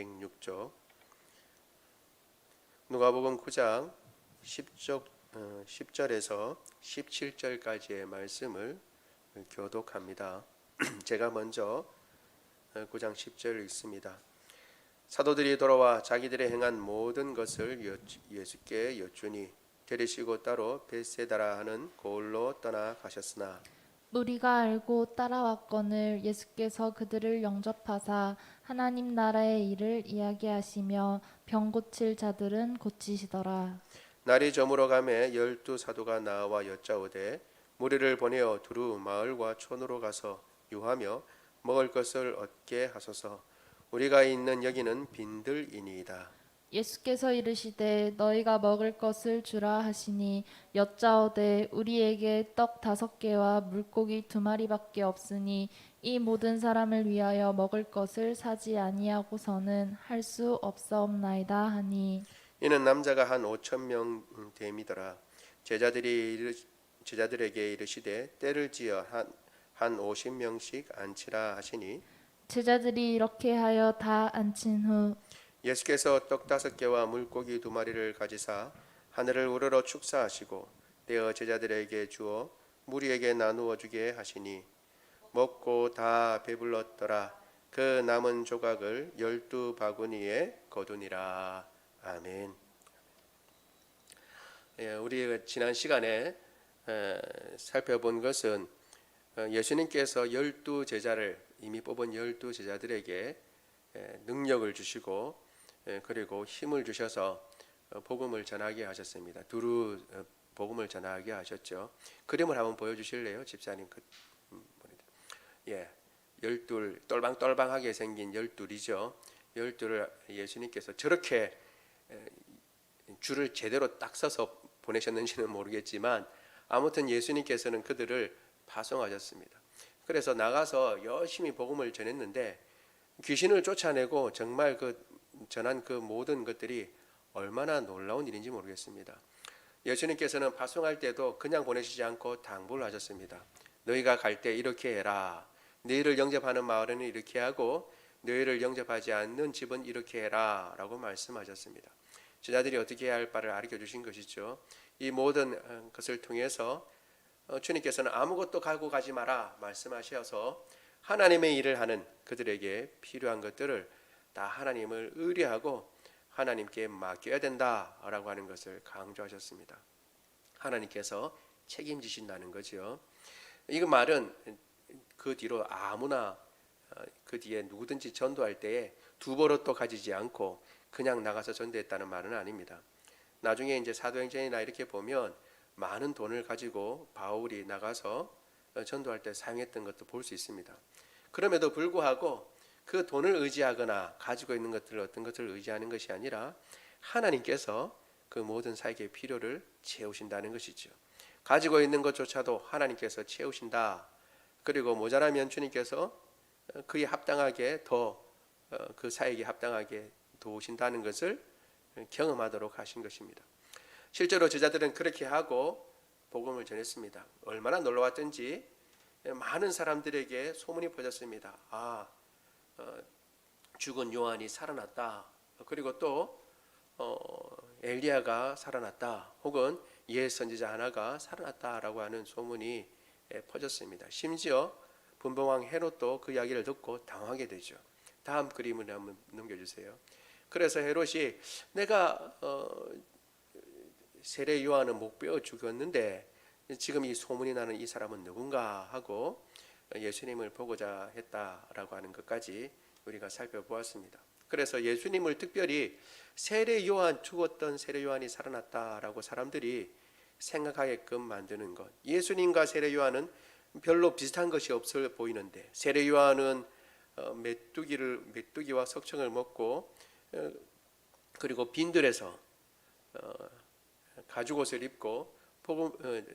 106쪽 누가복음 9장 10절에서 17절까지의 말씀을 교독합니다. 제가 먼저 9장 10절을 읽습니다. 사도들이 돌아와 자기들의 행한 모든 것을 예수께 여쭈니 데리시고 따로 벳세다라 하는 고을로 떠나가셨으나 우리가 알고 따라왔거늘 예수께서 그들을 영접하사 하나님 나라의 일을 이야기하시며 병 고칠 자들은 고치시더라. 날이 저물어 가매 12 사도가 나와 여짜오되 무리를 보내어 두루 마을과 촌으로 가서 유하며 먹을 것을 얻게 하소서. 우리가 있는 여기는 빈들이니이다. 예수께서 이르시되 너희가 먹을 것을 주라 하시니 여짜오되 우리에게 떡 5개와 물고기 2마리밖에 없으니 이 모든 사람을 위하여 먹을 것을 사지 아니하고서는 할 수 없사옵나이다 하니 이는 남자가 한 5,000명 됨이더라. 제자들에게 이르시되 때를 지어 한 50명씩 앉히라 하시니 제자들이 이렇게 하여 다 앉힌 후 예수께서 떡 5개와 물고기 2마리를 가지사 하늘을 우러러 축사하시고 떼어 제자들에게 주어 무리에게 나누어 주게 하시니 먹고 다 배불렀더라. 그 남은 조각을 12바구니에 거두니라. 아멘. 우리 지난 시간에 살펴본 것은 예수님께서 12제자를 이미 뽑은 12제자들에게 능력을 주시고 그리고 힘을 주셔서 복음을 전하게 하셨습니다. 두루 복음을 전하게 하셨죠. 그림을 한번 보여주실래요, 집사님? 예, 12 똘방똘방하게 생긴 12이죠. 12를 예수님께서 저렇게 줄을 제대로 딱 서서 보내셨는지는 모르겠지만 아무튼 예수님께서는 그들을 파송하셨습니다. 그래서 나가서 열심히 복음을 전했는데 귀신을 쫓아내고 정말 전한 그 모든 것들이 얼마나 놀라운 일인지 모르겠습니다. 예수님께서는 파송할 때도 그냥 보내시지 않고 당부를 하셨습니다. 너희가 갈 때 이렇게 해라. 너희를 영접하는 마을에는 이렇게 하고 너희를 영접하지 않는 집은 이렇게 해라 라고 말씀하셨습니다. 제자들이 어떻게 해야 할 바를 가르쳐 주신 것이죠. 이 모든 것을 통해서 주님께서는 아무것도 가지고 가지 마라 말씀하셔서 하나님의 일을 하는 그들에게 필요한 것들을 다 하나님을 의뢰하고 하나님께 맡겨야 된다라고 하는 것을 강조하셨습니다. 하나님께서 책임지신다는 거죠. 이 말은 그 뒤로 아무나 그 뒤에 누구든지 전도할 때에 두 버릇도 가지지 않고 그냥 나가서 전도했다는 말은 아닙니다. 나중에 이제 사도행전이나 이렇게 보면 많은 돈을 가지고 바울이 나가서 전도할 때 사용했던 것도 볼 수 있습니다. 그럼에도 불구하고 그 돈을 의지하거나 가지고 있는 것들 어떤 것을 의지하는 것이 아니라 하나님께서 그 모든 사역의 필요를 채우신다는 것이죠. 가지고 있는 것조차도 하나님께서 채우신다. 그리고 모자라면 주님께서 그에 합당하게 더 그 사역에 합당하게 도우신다는 것을 경험하도록 하신 것입니다. 실제로 제자들은 그렇게 하고 복음을 전했습니다. 얼마나 놀라웠던지 많은 사람들에게 소문이 퍼졌습니다. 죽은 요한이 살아났다. 그리고 또 엘리야가 살아났다. 혹은 옛 선지자 하나가 살아났다라고 하는 소문이 퍼졌습니다. 심지어 분봉왕 헤롯도 그 이야기를 듣고 당황하게 되죠. 다음 그림을 한번 넘겨주세요. 그래서 헤롯이 내가 세례 요한은 못 베어 죽였는데 지금 이 소문이 나는 이 사람은 누군가 하고 예수님을 보고자 했다라고 하는 것까지 우리가 살펴보았습니다. 그래서 예수님을 특별히 세례 요한 죽었던 세례 요한이 살아났다라고 사람들이 생각하게끔 만드는 것. 예수님과 세례 요한은 별로 비슷한 것이 없어 보이는데 세례 요한은 메뚜기와 석청을 먹고 그리고 빈들에서 가죽옷을 입고 복음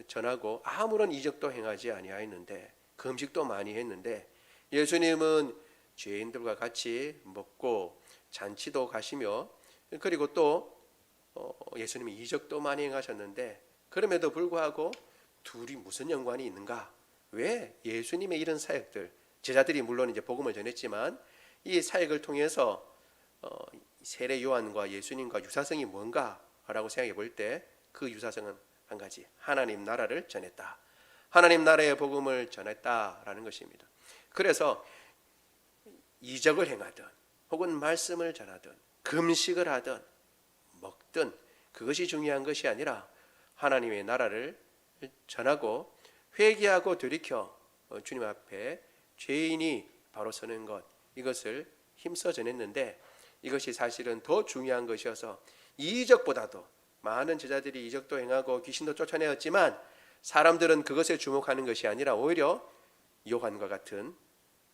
전하고 아무런 이적도 행하지 아니하였는데 금식도 많이 했는데 예수님은 죄인들과 같이 먹고 잔치도 가시며 그리고 또 예수님이 이적도 많이 행하셨는데 그럼에도 불구하고 둘이 무슨 연관이 있는가? 왜 예수님의 이런 사역들 제자들이 물론 이제 복음을 전했지만 이 사역을 통해서 세례 요한과 예수님과 유사성이 뭔가라고 생각해 볼 때 그 유사성은 한 가지, 하나님 나라를 전했다. 하나님 나라의 복음을 전했다라는 것입니다. 그래서 이적을 행하든 혹은 말씀을 전하든 금식을 하든 먹든 그것이 중요한 것이 아니라 하나님의 나라를 전하고 회개하고 돌이켜 주님 앞에 죄인이 바로 서는 것, 이것을 힘써 전했는데 이것이 사실은 더 중요한 것이어서 이적보다도 많은 제자들이 이적도 행하고 귀신도 쫓아내었지만 사람들은 그것에 주목하는 것이 아니라 오히려 요한과 같은,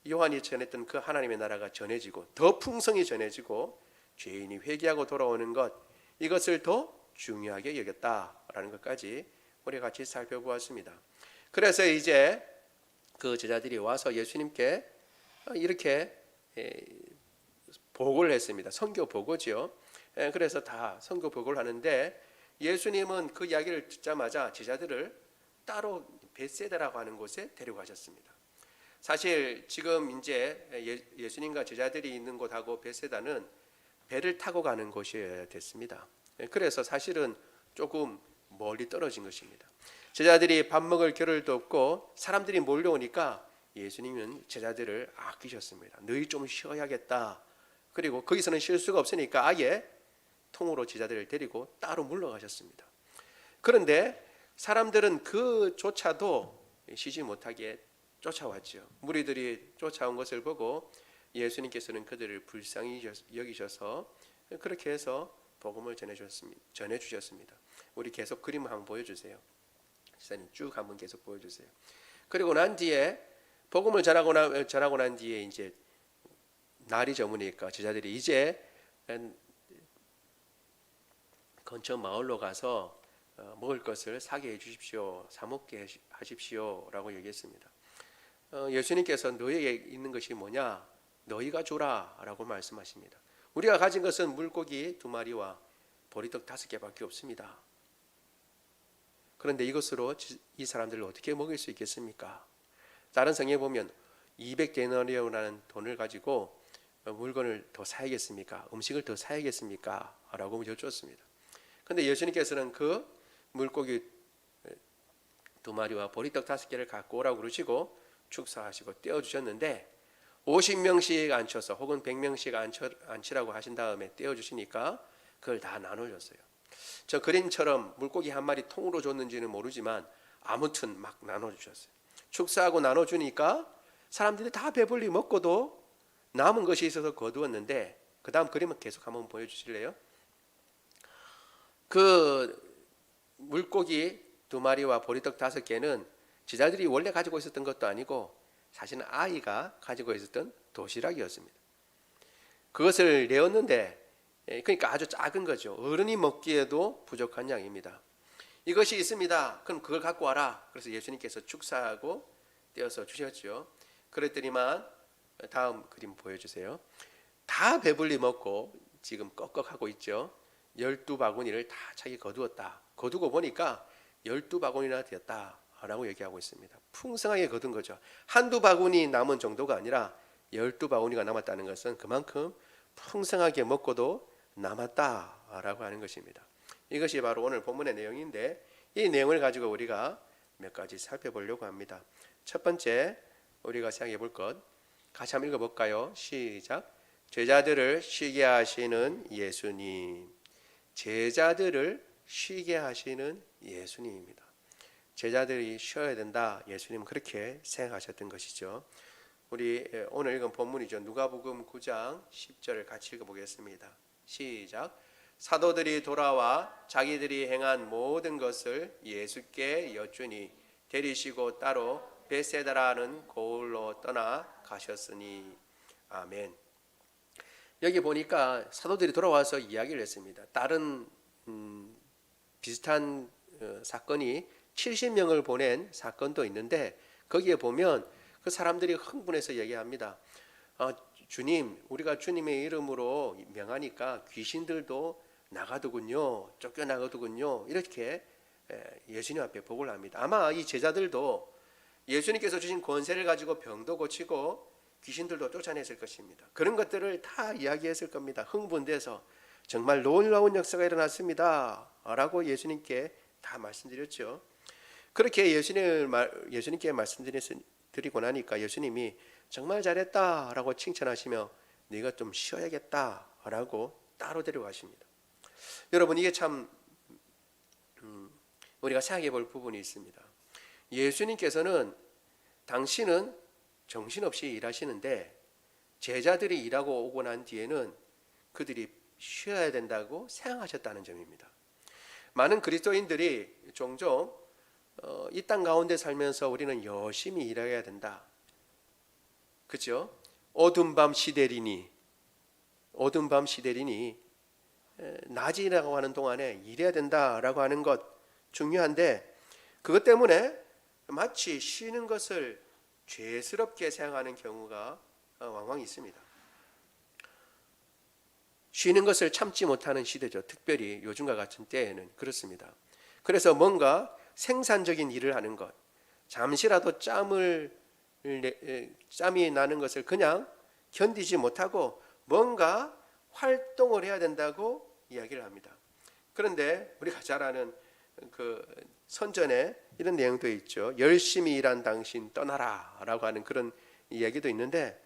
요한이 전했던 그 하나님의 나라가 전해지고 더 풍성히 전해지고 죄인이 회개하고 돌아오는 것, 이것을 더 중요하게 여겼다라는 것까지 우리 같이 살펴보았습니다. 그래서 이제 그 제자들이 와서 예수님께 이렇게 보고를 했습니다. 선교 보고죠. 그래서 다 선교 보고를 하는데 예수님은 그 이야기를 듣자마자 제자들을 따로 벳세다라고 하는 곳에 데려가셨습니다. 사실 지금 이제 예수님과 제자들이 있는 곳하고 벳세다는 배를 타고 가는 곳이어야 됐습니다. 그래서 사실은 조금 멀리 떨어진 것입니다. 제자들이 밥 먹을 겨를도 없고 사람들이 몰려오니까 예수님은 제자들을 아끼셨습니다. 너희 좀 쉬어야겠다. 그리고 거기서는 쉴 수가 없으니까 아예 통으로 제자들을 데리고 따로 물러가셨습니다. 그런데 사람들은 그조차도 쉬지 못하게 쫓아왔죠. 무리들이 쫓아온 것을 보고 예수님께서는 그들을 불쌍히 여기셔서 그렇게 해서 복음을 전해주셨습니다. 우리 계속 그림 한번 보여주세요. 지사님 쭉 한번 계속 보여주세요. 그리고 난 뒤에 복음을 전하고 난 뒤에 이제 날이 저무니까 제자들이 이제 근처 마을로 가서 먹을 것을 사게 해주십시오, 사 먹게 하십시오라고 얘기했습니다. 예수님께서 너희에게 있는 것이 뭐냐? 너희가 주라라고 말씀하십니다. 우리가 가진 것은 물고기 2마리와 보리떡 5개밖에 없습니다. 그런데 이것으로 이 사람들을 어떻게 먹일 수 있겠습니까? 다른 성경에 보면 200데나리온이라는 돈을 가지고 물건을 더 사야겠습니까? 음식을 더 사야겠습니까? 라고 여쭈었습니다. 그런데 예수님께서는 그 물고기 2마리와 보리떡 5개를 갖고 오라고 그러시고 축사하시고 떼어주셨는데 50명씩 앉혀서 혹은 100명씩 앉히라고 하신 다음에 떼어주시니까 그걸 다 나눠줬어요. 저 그림처럼 물고기 한 마리 통으로 줬는지는 모르지만 아무튼 막 나눠주셨어요. 축사하고 나눠주니까 사람들이 다 배불리 먹고도 남은 것이 있어서 거두었는데, 그 다음 그림은 계속 한번 보여주실래요? 그 물고기 2마리와 보리떡 5개는 제자들이 원래 가지고 있었던 것도 아니고 사실은 아이가 가지고 있었던 도시락이었습니다. 그것을 내었는데, 그러니까 아주 작은 거죠. 어른이 먹기에도 부족한 양입니다. 이것이 있습니다. 그럼 그걸 갖고 와라. 그래서 예수님께서 축사하고 떼어서 주셨죠. 그랬더니만 다음 그림 보여주세요. 다 배불리 먹고 지금 꺽꺽하고 있죠. 12바구니를 다 자기 거두었다. 거두고 보니까 12바구니나 되었다라고 얘기하고 있습니다. 풍성하게 거둔 거죠. 한두 바구니 남은 정도가 아니라 12바구니가 남았다는 것은 그만큼 풍성하게 먹고도 남았다라고 하는 것입니다. 이것이 바로 오늘 본문의 내용인데, 이 내용을 가지고 우리가 몇 가지 살펴보려고 합니다. 첫 번째 우리가 생각해 볼 것, 같이 한번 읽어볼까요? 시작. 제자들을 쉬게 하시는 예수님. 제자들을 쉬게 하시는 예수님입니다. 제자들이 쉬어야 된다, 예수님은 그렇게 생각하셨던 것이죠. 우리 오늘 읽은 본문이죠. 누가복음 9장 10절을 같이 읽어보겠습니다. 시작. 사도들이 돌아와 자기들이 행한 모든 것을 예수께 여쭈니 데리시고 따로 벳세다라는 고을로 떠나 가셨으니. 아멘. 여기 보니까 사도들이 돌아와서 이야기를 했습니다. 다른 비슷한 사건이 70명을 보낸 사건도 있는데 거기에 보면 그 사람들이 흥분해서 얘기합니다. 주님, 우리가 주님의 이름으로 명하니까 귀신들도 나가더군요, 쫓겨나가더군요, 이렇게 예수님 앞에 보고를 합니다. 아마 이 제자들도 예수님께서 주신 권세를 가지고 병도 고치고 귀신들도 쫓아냈을 것입니다. 그런 것들을 다 이야기했을 겁니다. 흥분돼서 정말 놀라운 역사가 일어났습니다 라고 예수님께 다 말씀드렸죠. 그렇게 예수님께 말씀드리고 나니까 예수님이 정말 잘했다 라고 칭찬하시며 네가 좀 쉬어야겠다 라고 따로 데려가십니다. 여러분, 이게 참 우리가 생각해 볼 부분이 있습니다. 예수님께서는 당신은 정신없이 일하시는데 제자들이 일하고 오고 난 뒤에는 그들이 쉬어야 된다고 생각하셨다는 점입니다. 많은 그리스도인들이 종종 이 땅 가운데 살면서 우리는 열심히 일해야 된다. 그렇죠? 어두운 밤 시대리니 낮이라고 하는 동안에 일해야 된다라고 하는 것 중요한데 그것 때문에 마치 쉬는 것을 죄스럽게 생각하는 경우가 왕왕 있습니다. 쉬는 것을 참지 못하는 시대죠. 특별히 요즘과 같은 때에는 그렇습니다. 그래서 뭔가 생산적인 일을 하는 것, 잠시라도 짬이 나는 것을 그냥 견디지 못하고 뭔가 활동을 해야 된다고 이야기를 합니다. 그런데 우리가 잘 아는 그 선전에 이런 내용도 있죠. 열심히 일한 당신 떠나라 라고 하는 그런 이야기도 있는데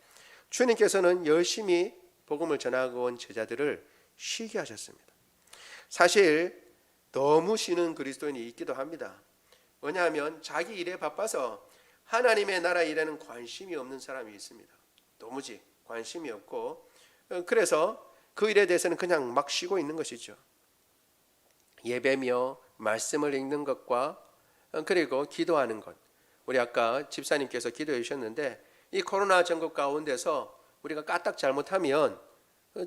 주님께서는 열심히 복음을 전하고 온 제자들을 쉬게 하셨습니다. 사실 너무 쉬는 그리스도인이 있기도 합니다. 왜냐하면 자기 일에 바빠서 하나님의 나라 일에는 관심이 없는 사람이 있습니다. 도무지 관심이 없고 그래서 그 일에 대해서는 그냥 막 쉬고 있는 것이죠. 예배며 말씀을 읽는 것과 그리고 기도하는 것. 우리 아까 집사님께서 기도해 주셨는데 이 코로나 전국 가운데서 우리가 까딱 잘못하면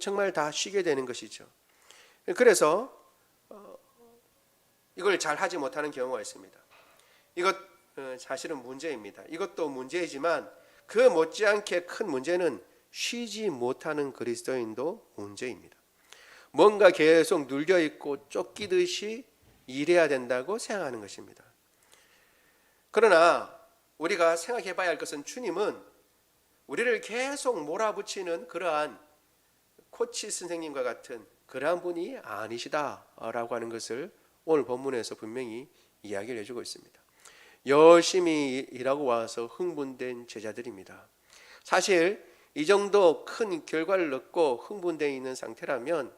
정말 다 쉬게 되는 것이죠. 그래서 이걸 잘 하지 못하는 경우가 있습니다. 이것 사실은 문제입니다. 이것도 문제이지만 그 못지않게 큰 문제는 쉬지 못하는 그리스도인도 문제입니다. 뭔가 계속 눌려 있고 쫓기듯이 일해야 된다고 생각하는 것입니다. 그러나 우리가 생각해 봐야 할 것은 주님은 우리를 계속 몰아붙이는 그러한 코치 선생님과 같은 그러한 분이 아니시다라고 하는 것을 오늘 본문에서 분명히 이야기를 해주고 있습니다. 열심히 일하고 와서 흥분된 제자들입니다. 사실 이 정도 큰 결과를 얻고 흥분되어 있는 상태라면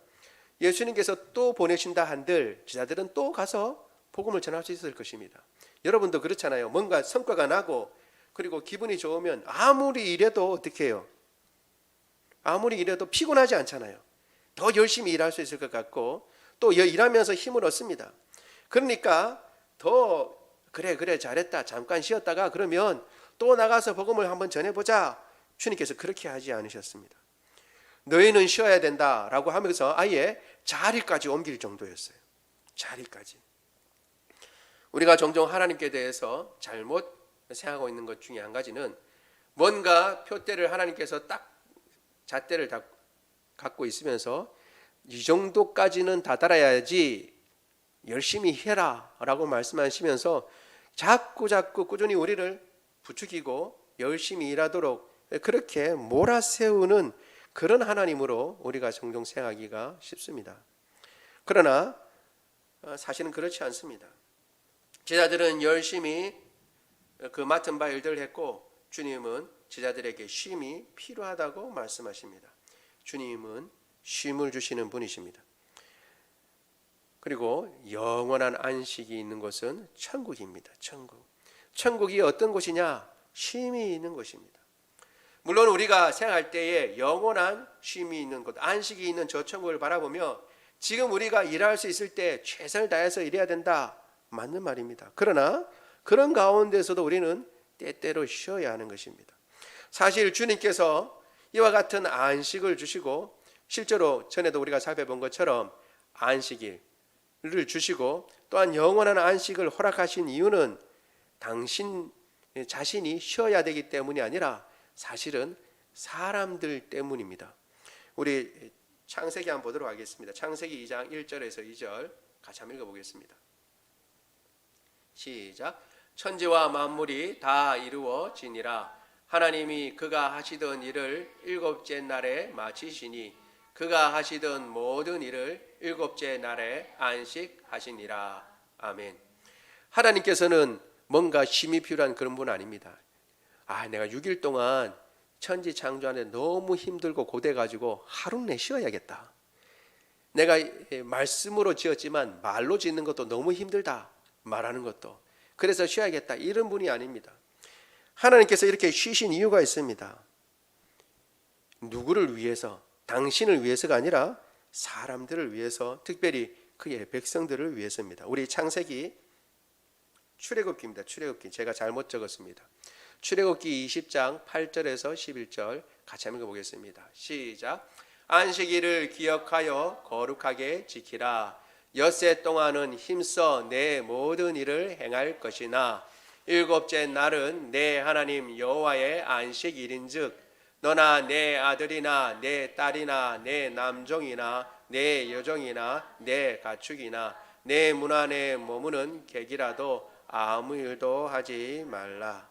예수님께서 또 보내신다 한들 제자들은 또 가서 복음을 전할 수 있을 것입니다. 여러분도 그렇잖아요. 뭔가 성과가 나고 그리고 기분이 좋으면 아무리 일해도 어떻게 해요? 아무리 일해도 피곤하지 않잖아요. 더 열심히 일할 수 있을 것 같고 또 일하면서 힘을 얻습니다. 그러니까 더 그래 잘했다 잠깐 쉬었다가 그러면 또 나가서 복음을 한번 전해보자. 주님께서 그렇게 하지 않으셨습니다. 너희는 쉬어야 된다라고 하면서 아예 자리까지 옮길 정도였어요. 자리까지. 우리가 종종 하나님께 대해서 잘못 생각하고 있는 것 중에 한 가지는 뭔가 표대를 하나님께서 딱 잣대를 다 갖고 있으면서 이 정도까지는 다 달아야지 열심히 해라 라고 말씀하시면서 자꾸 꾸준히 우리를 부추기고 열심히 일하도록 그렇게 몰아세우는 그런 하나님으로 우리가 종종 생각하기가 쉽습니다. 그러나 사실은 그렇지 않습니다. 제자들은 열심히 그 맡은 바 일들을 했고 주님은 제자들에게 쉼이 필요하다고 말씀하십니다. 주님은 쉼을 주시는 분이십니다. 그리고 영원한 안식이 있는 곳은 천국입니다. 천국이 어떤 곳이냐? 쉼이 있는 곳입니다. 물론 우리가 생각할 때에 영원한 쉼이 있는 곳, 안식이 있는 저 천국을 바라보며 지금 우리가 일할 수 있을 때 최선을 다해서 일해야 된다. 맞는 말입니다. 그러나 그런 가운데서도 우리는 때때로 쉬어야 하는 것입니다. 사실 주님께서 이와 같은 안식을 주시고 실제로 전에도 우리가 살펴본 것처럼 안식일을 주시고 또한 영원한 안식을 허락하신 이유는 당신 자신이 쉬어야 되기 때문이 아니라 사실은 사람들 때문입니다. 우리 창세기 한번 보도록 하겠습니다. 창세기 2장 1절에서 2절 같이 한번 읽어보겠습니다. 시작. 천지와 만물이 다 이루어지니라. 하나님이 그가 하시던 일을 일곱째 날에 마치시니 그가 하시던 모든 일을 일곱째 날에 안식하시니라. 아멘. 하나님께서는 뭔가 힘이 필요한 그런 분 아닙니다. 내가 6일 동안 천지 창조하는데 너무 힘들고 고돼가지고 하루 내 쉬어야겠다. 내가 말씀으로 지었지만 말로 짓는 것도 너무 힘들다. 말하는 것도. 그래서 쉬어야겠다. 이런 분이 아닙니다. 하나님께서 이렇게 쉬신 이유가 있습니다. 누구를 위해서? 당신을 위해서가 아니라 사람들을 위해서, 특별히 그의 백성들을 위해서입니다. 우리 창세기 출애굽기입니다. 출애굽기 제가 잘못 적었습니다. 출애굽기 20장 8절에서 11절 같이 한번 읽어보겠습니다. 시작. 안식일을 기억하여 거룩하게 지키라. 엿새 동안은 힘써 내 모든 일을 행할 것이나 일곱째 날은 내 하나님 여호와의 안식일인즉 너나 내 아들이나 내 딸이나 내 남종이나 내 여종이나 내 가축이나 내 문 안에 머무는 객이라도 아무 일도 하지 말라.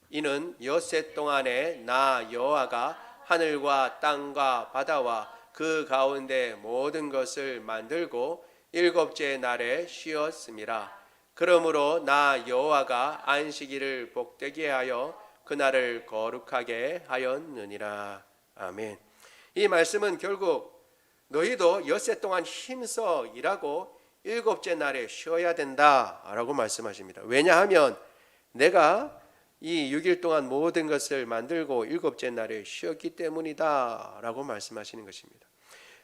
이는 엿새 동안에 나 여호와가 하늘과 땅과 바다와 그 가운데 모든 것을 만들고 일곱째 날에 쉬었음이라. 그러므로 나 여호와가 안식일을 복되게 하여 그날을 거룩하게 하였느니라. 아멘. 이 말씀은 결국 너희도 엿새 동안 힘써 일하고 일곱째 날에 쉬어야 된다라고 말씀하십니다. 왜냐하면 내가 이 6일 동안 모든 것을 만들고 일곱째 날에 쉬었기 때문이다라고 말씀하시는 것입니다.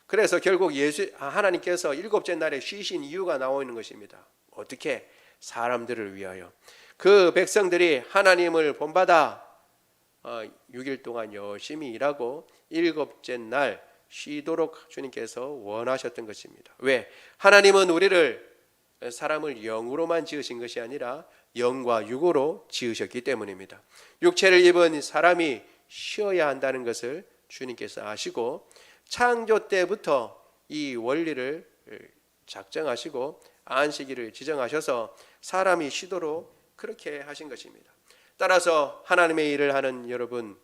그래서 결국 하나님께서 일곱째 날에 쉬신 이유가 나와 있는 것입니다. 어떻게? 사람들을 위하여. 그 백성들이 하나님을 본받아 6일 동안 열심히 일하고 일곱째 날 쉬도록 주님께서 원하셨던 것입니다. 왜? 하나님은 우리를 사람을 영으로만 지으신 것이 아니라 영과 육으로 지으셨기 때문입니다. 육체를 입은 사람이 쉬어야 한다는 것을 주님께서 아시고 창조 때부터 이 원리를 작정하시고 안식일을 지정하셔서 사람이 쉬도록 그렇게 하신 것입니다. 따라서 하나님의 일을 하는 여러분,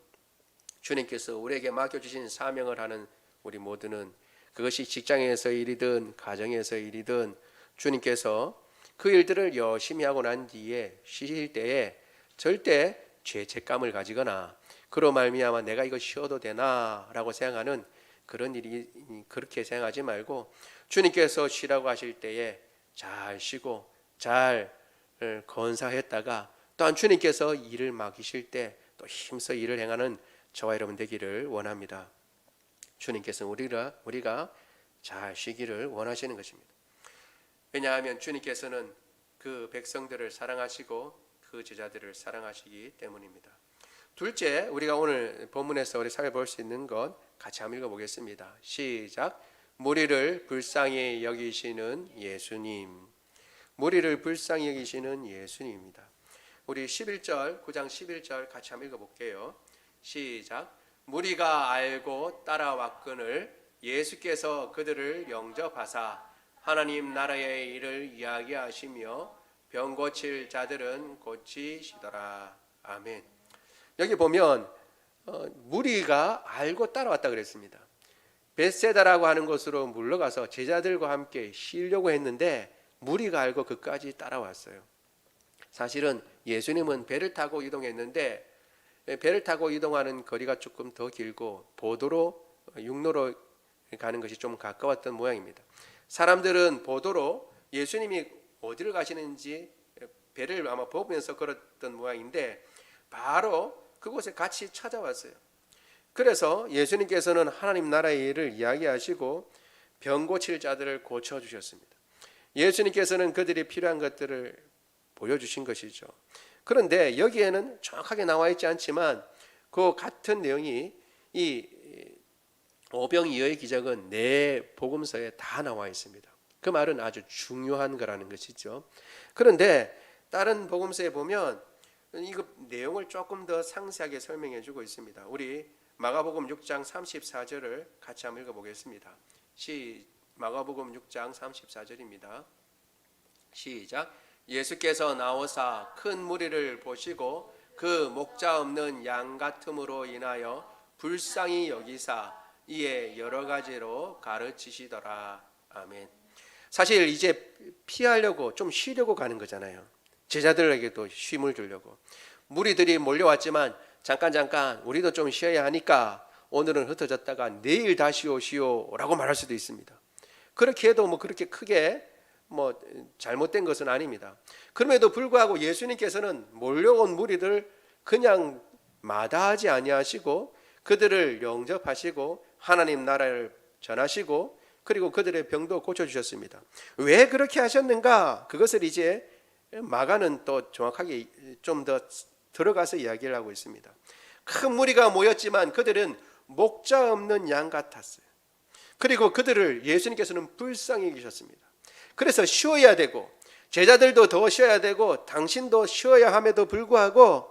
주님께서 우리에게 맡겨주신 사명을 하는 우리 모두는 그것이 직장에서 일이든 가정에서 일이든 주님께서 그 일들을 열심히 하고 난 뒤에 쉬실 때에 절대 죄책감을 가지거나 그로 말미암아 내가 이거 쉬어도 되나라고 생각하는 그런 일이 그렇게 생각하지 말고 주님께서 쉬라고 하실 때에 잘 쉬고 잘 건사했다가 또한 주님께서 일을 맡기실 때 또 힘써 일을 행하는 저와 여러분 되기를 원합니다. 주님께서 우리가 잘 쉬기를 원하시는 것입니다. 왜냐하면 주님께서는 그 백성들을 사랑하시고 그 제자들을 사랑하시기 때문입니다. 둘째, 우리가 오늘 본문에서 우리 살펴볼 수 있는 것 같이 한번 읽어보겠습니다. 시작. 무리를 불쌍히 여기시는 예수님. 무리를 불쌍히 여기시는 예수님입니다. 우리 11절, 9장 11절 같이 한번 읽어볼게요. 시작. 무리가 알고 따라왔거늘 예수께서 그들을 영접하사 하나님 나라의 일을 이야기하시며 병 고칠 자들은 고치시더라. 아멘. 여기 보면 무리가 알고 따라왔다 그랬습니다. 벳세다라고 하는 곳으로 물러가서 제자들과 함께 쉬려고 했는데 무리가 알고 그까지 따라왔어요. 사실은 예수님은 배를 타고 이동했는데 배를 타고 이동하는 거리가 조금 더 길고 보도로 육로로 가는 것이 좀 가까웠던 모양입니다. 사람들은 보도로 예수님이 어디를 가시는지 배를 아마 보면서 걸었던 모양인데 바로 그곳에 같이 찾아왔어요. 그래서 예수님께서는 하나님 나라의 일을 이야기하시고 병 고칠 자들을 고쳐주셨습니다. 예수님께서는 그들이 필요한 것들을 보여주신 것이죠. 그런데 여기에는 정확하게 나와 있지 않지만 그 같은 내용이 이 오병이어의 기적은 네 복음서에 다 나와 있습니다. 그 말은 아주 중요한 거라는 것이죠. 그런데 다른 복음서에 보면 이거 내용을 조금 더 상세하게 설명해 주고 있습니다. 우리 마가복음 6장 34절을 같이 한번 읽어보겠습니다. 마가복음 6장 34절입니다. 시작. 예수께서 나오사 큰 무리를 보시고 그 목자 없는 양 같음으로 인하여 불쌍히 여기사 이에 여러 가지로 가르치시더라. 아멘. 사실 이제 피하려고 좀 쉬려고 가는 거잖아요. 제자들에게도 쉼을 주려고. 무리들이 몰려왔지만 잠깐 우리도 좀 쉬어야 하니까 오늘은 흩어졌다가 내일 다시 오시오라고 말할 수도 있습니다. 그렇게 해도 뭐 그렇게 크게 뭐 잘못된 것은 아닙니다. 그럼에도 불구하고 예수님께서는 몰려온 무리들 그냥 마다하지 아니하시고 그들을 영접하시고 하나님 나라를 전하시고 그리고 그들의 병도 고쳐주셨습니다. 왜 그렇게 하셨는가? 그것을 이제 마가는 또 정확하게 좀 더 들어가서 이야기를 하고 있습니다. 큰 무리가 모였지만 그들은 목자 없는 양 같았어요. 그리고 그들을 예수님께서는 불쌍히 여기셨습니다. 그래서 쉬어야 되고 제자들도 더 쉬어야 되고 당신도 쉬어야 함에도 불구하고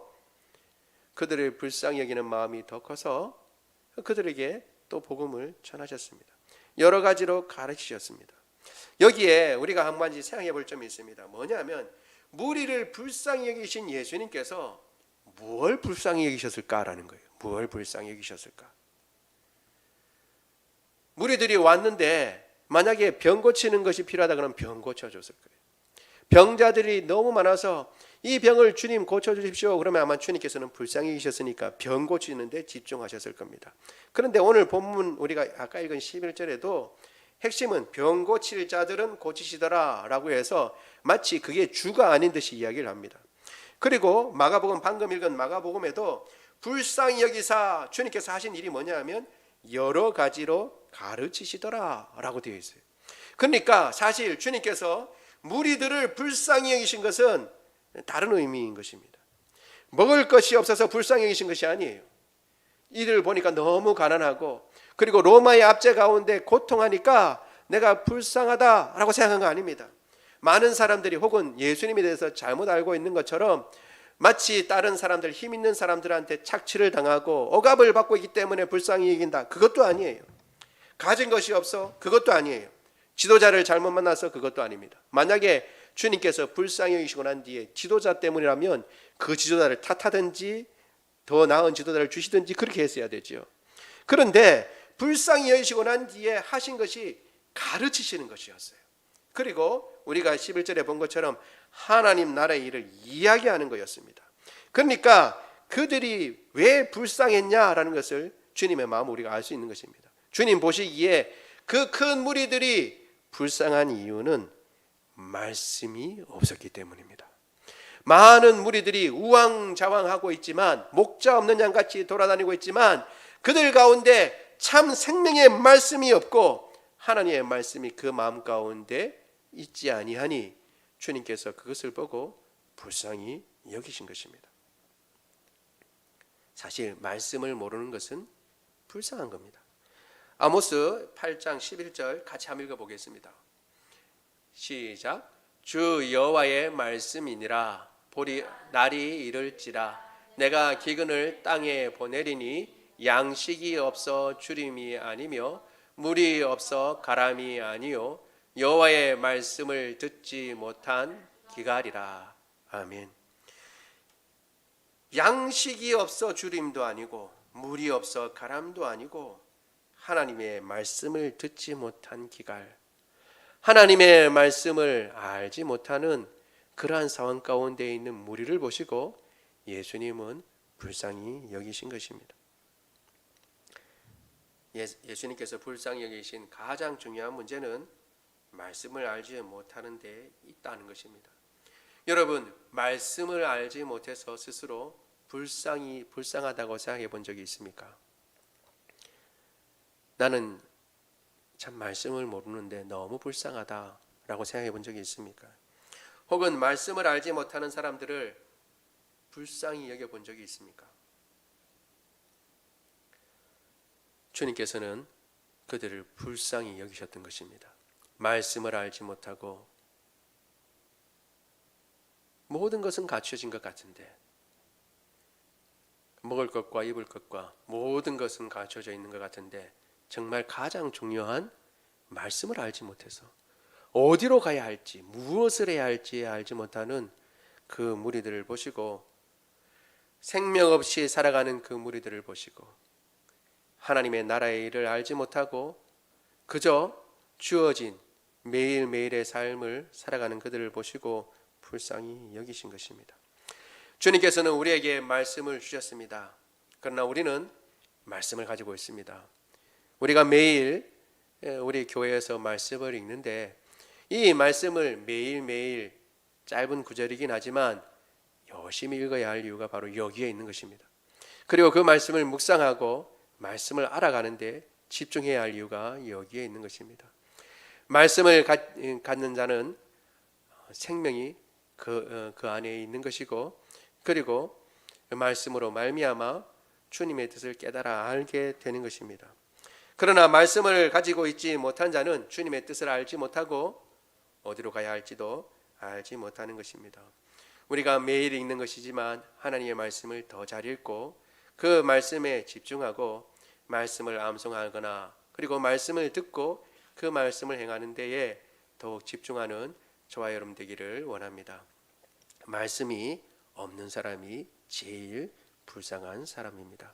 그들을 불쌍히 여기는 마음이 더 커서 그들에게 또 복음을 전하셨습니다. 여러 가지로 가르치셨습니다. 여기에 우리가 한 가지 생각해 볼 점이 있습니다. 뭐냐면 무리를 불쌍히 여기신 예수님께서 무엇을 불쌍히 여기셨을까라는 거예요. 무엇을 불쌍히 여기셨을까? 무리들이 왔는데 만약에 병 고치는 것이 필요하다 그러면 병 고쳐줬을 거예요. 병자들이 너무 많아서 이 병을 주님 고쳐주십시오 그러면 아마 주님께서는 불쌍히 여기셨으니까 병 고치는데 집중하셨을 겁니다. 그런데 오늘 본문 우리가 아까 읽은 11절에도 핵심은 병 고칠 자들은 고치시더라 라고 해서 마치 그게 주가 아닌 듯이 이야기를 합니다. 그리고 마가복음 방금 읽은 마가복음에도 불쌍히 여기사 주님께서 하신 일이 뭐냐 하면 여러 가지로 가르치시더라 라고 되어 있어요. 그러니까 사실 주님께서 무리들을 불쌍히 여기신 것은 다른 의미인 것입니다. 먹을 것이 없어서 불쌍히 여기신 것이 아니에요. 이들 보니까 너무 가난하고 그리고 로마의 압제 가운데 고통하니까 내가 불쌍하다라고 생각한 거 아닙니다. 많은 사람들이 혹은 예수님에 대해서 잘못 알고 있는 것처럼 마치 다른 사람들, 힘 있는 사람들한테 착취를 당하고 억압을 받고 있기 때문에 불쌍히 여긴다. 그것도 아니에요. 가진 것이 없어? 그것도 아니에요. 지도자를 잘못 만나서 그것도 아닙니다. 만약에 주님께서 불쌍히 여기시고 난 뒤에 지도자 때문이라면 그 지도자를 탓하든지 더 나은 지도자를 주시든지 그렇게 했어야 되죠. 그런데 불쌍히 여기시고 난 뒤에 하신 것이 가르치시는 것이었어요. 그리고 우리가 11절에 본 것처럼 하나님 나라의 일을 이야기하는 거였습니다. 그러니까 그들이 왜 불쌍했냐라는 것을 주님의 마음을 우리가 알 수 있는 것입니다. 주님 보시기에 그 큰 무리들이 불쌍한 이유는 말씀이 없었기 때문입니다. 많은 무리들이 우왕좌왕하고 있지만 목자 없는 양같이 돌아다니고 있지만 그들 가운데 참 생명의 말씀이 없고 하나님의 말씀이 그 마음 가운데 있지 아니하니 주님께서 그것을 보고 불쌍히 여기신 것입니다. 사실 말씀을 모르는 것은 불쌍한 겁니다. 아모스 8장 11절 같이 한번 읽어보겠습니다. 시작. 주 여호와의 말씀이니라. 보리 날이 이를지라. 내가 기근을 땅에 보내리니 양식이 없어 주림이 아니며 물이 없어 가람이 아니요 여호와의 말씀을 듣지 못한 기갈이라. 아멘. 양식이 없어 주림도 아니고 물이 없어 가람도 아니고 하나님의 말씀을 듣지 못한 기갈, 하나님의 말씀을 알지 못하는 그러한 상황 가운데 있는 무리를 보시고 예수님은 불쌍히 여기신 것입니다. 예수님께서 불쌍히 여기신 가장 중요한 문제는 말씀을 알지 못하는 데 있다는 것입니다. 여러분, 말씀을 알지 못해서 스스로 불쌍하다고 생각해 본 적이 있습니까? 나는 참 말씀을 모르는데 너무 불쌍하다라고 생각해 본 적이 있습니까? 혹은 말씀을 알지 못하는 사람들을 불쌍히 여겨 본 적이 있습니까? 주님께서는 그들을 불쌍히 여기셨던 것입니다. 말씀을 알지 못하고 모든 것은 갖춰진 것 같은데 먹을 것과 입을 것과 모든 것은 갖춰져 있는 것 같은데 정말 가장 중요한 말씀을 알지 못해서 어디로 가야 할지 무엇을 해야 할지 알지 못하는 그 무리들을 보시고 생명 없이 살아가는 그 무리들을 보시고 하나님의 나라의 일을 알지 못하고 그저 주어진 매일매일의 삶을 살아가는 그들을 보시고 불쌍히 여기신 것입니다. 주님께서는 우리에게 말씀을 주셨습니다. 그러나 우리는 말씀을 가지고 있습니다. 우리가 매일 우리 교회에서 말씀을 읽는데 이 말씀을 매일매일 짧은 구절이긴 하지만 열심히 읽어야 할 이유가 바로 여기에 있는 것입니다. 그리고 그 말씀을 묵상하고 말씀을 알아가는데 집중해야 할 이유가 여기에 있는 것입니다. 말씀을 갖는 자는 생명이 그 안에 있는 것이고 그리고 말씀으로 말미암아 주님의 뜻을 깨달아 알게 되는 것입니다. 그러나 말씀을 가지고 있지 못한 자는 주님의 뜻을 알지 못하고 어디로 가야 할지도 알지 못하는 것입니다. 우리가 매일 읽는 것이지만 하나님의 말씀을 더 잘 읽고 그 말씀에 집중하고 말씀을 암송하거나 그리고 말씀을 듣고 그 말씀을 행하는 데에 더욱 집중하는 저와 여러분 되기를 원합니다. 말씀이 없는 사람이 제일 불쌍한 사람입니다.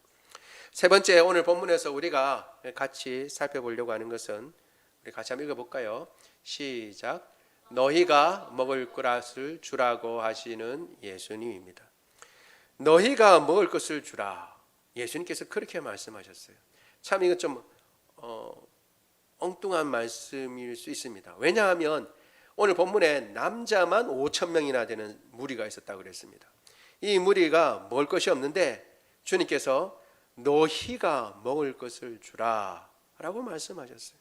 세 번째, 오늘 본문에서 우리가 같이 살펴보려고 하는 것은 우리 같이 한번 읽어볼까요? 시작. 너희가 먹을 것을 주라고 하시는 예수님입니다. 너희가 먹을 것을 주라. 예수님께서 그렇게 말씀하셨어요. 참 이거 좀 엉뚱한 말씀일 수 있습니다. 왜냐하면 오늘 본문에 남자만 5,000명이나 되는 무리가 있었다고 그랬습니다. 이 무리가 먹을 것이 없는데 주님께서 너희가 먹을 것을 주라 라고 말씀하셨어요.